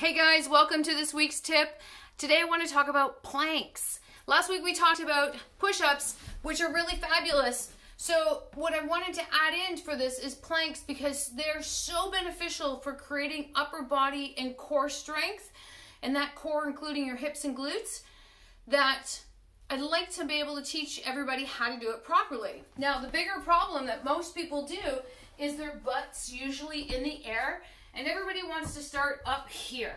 Hey guys, welcome to this week's tip. Today I want to talk about planks. Last week we talked about push-ups, which are really fabulous. So what I wanted to add in for this is planks because they're so beneficial for creating upper body and core strength, and that core including your hips and glutes, that I'd like to be able to teach everybody how to do it properly. Now the bigger problem that most people do is their butt's usually in the air, and everybody wants to start up here.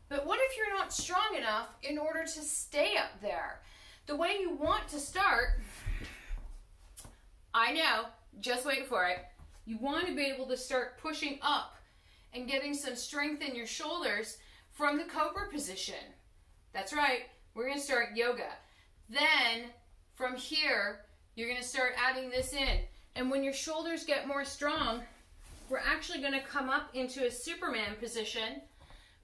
But what if you're not strong enough in order to stay up there? The way you want to start, I know, just wait for it. You want to be able to start pushing up and getting some strength in your shoulders from the cobra position. That's right, we're going to start yoga. Then from here, you're going to start adding this in. And when your shoulders get more strong, we're actually going to come up into a Superman position.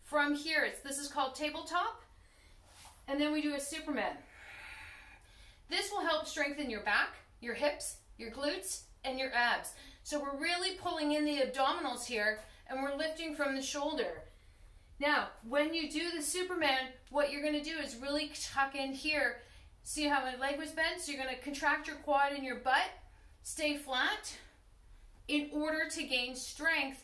From here, this is called tabletop, and then we do a Superman. This will help strengthen your back, your hips, your glutes, and your abs. So we're really pulling in the abdominals here, and we're lifting from the shoulder. Now, when you do the Superman, what you're going to do is really tuck in here. See how my leg was bent? So you're going to contract your quad and your butt, stay flat, in order to gain strength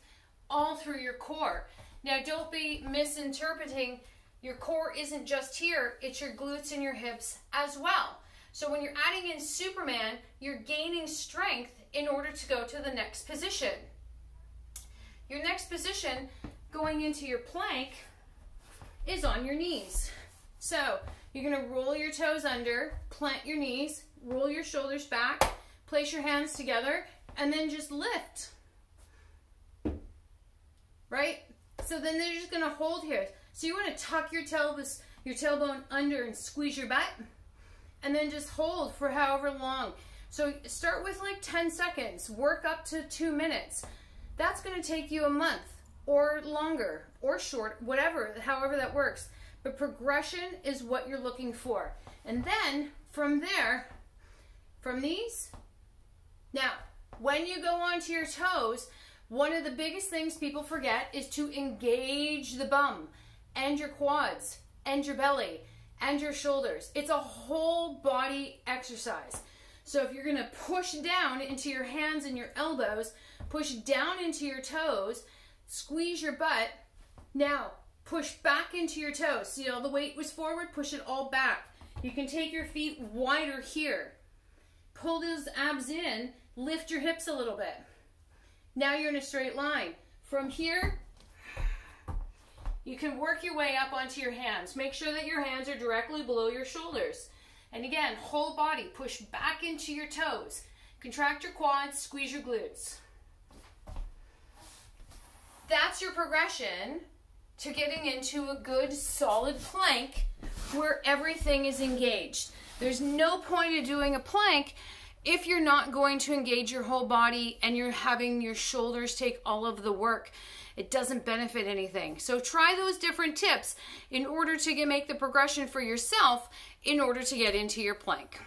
all through your core. Now don't be misinterpreting, your core isn't just here, it's your glutes and your hips as well. So when you're adding in Superman, you're gaining strength in order to go to the next position. Your next position, going into your plank, is on your knees. So you're gonna roll your toes under, plant your knees, roll your shoulders back, place your hands together, and then just lift, right? So then they're just gonna hold here. So you wanna tuck your tailbone under and squeeze your butt, and then just hold for however long. So start with like 10 seconds, work up to 2 minutes. That's gonna take you a month, or longer, or short, whatever, however that works. But progression is what you're looking for. And then, from there, from these, now, when you go onto your toes, one of the biggest things people forget is to engage the bum and your quads and your belly and your shoulders. It's a whole body exercise. So if you're going to push down into your hands and your elbows, push down into your toes, squeeze your butt, now push back into your toes. See, all the weight was forward, push it all back. You can take your feet wider here. Pull those abs in, lift your hips a little bit. Now you're in a straight line. From here, you can work your way up onto your hands. Make sure that your hands are directly below your shoulders. And again, whole body, push back into your toes. Contract your quads, squeeze your glutes. That's your progression to getting into a good, solid plank where everything is engaged. There's no point of doing a plank if you're not going to engage your whole body and you're having your shoulders take all of the work. It doesn't benefit anything. So try those different tips in order to make the progression for yourself in order to get into your plank.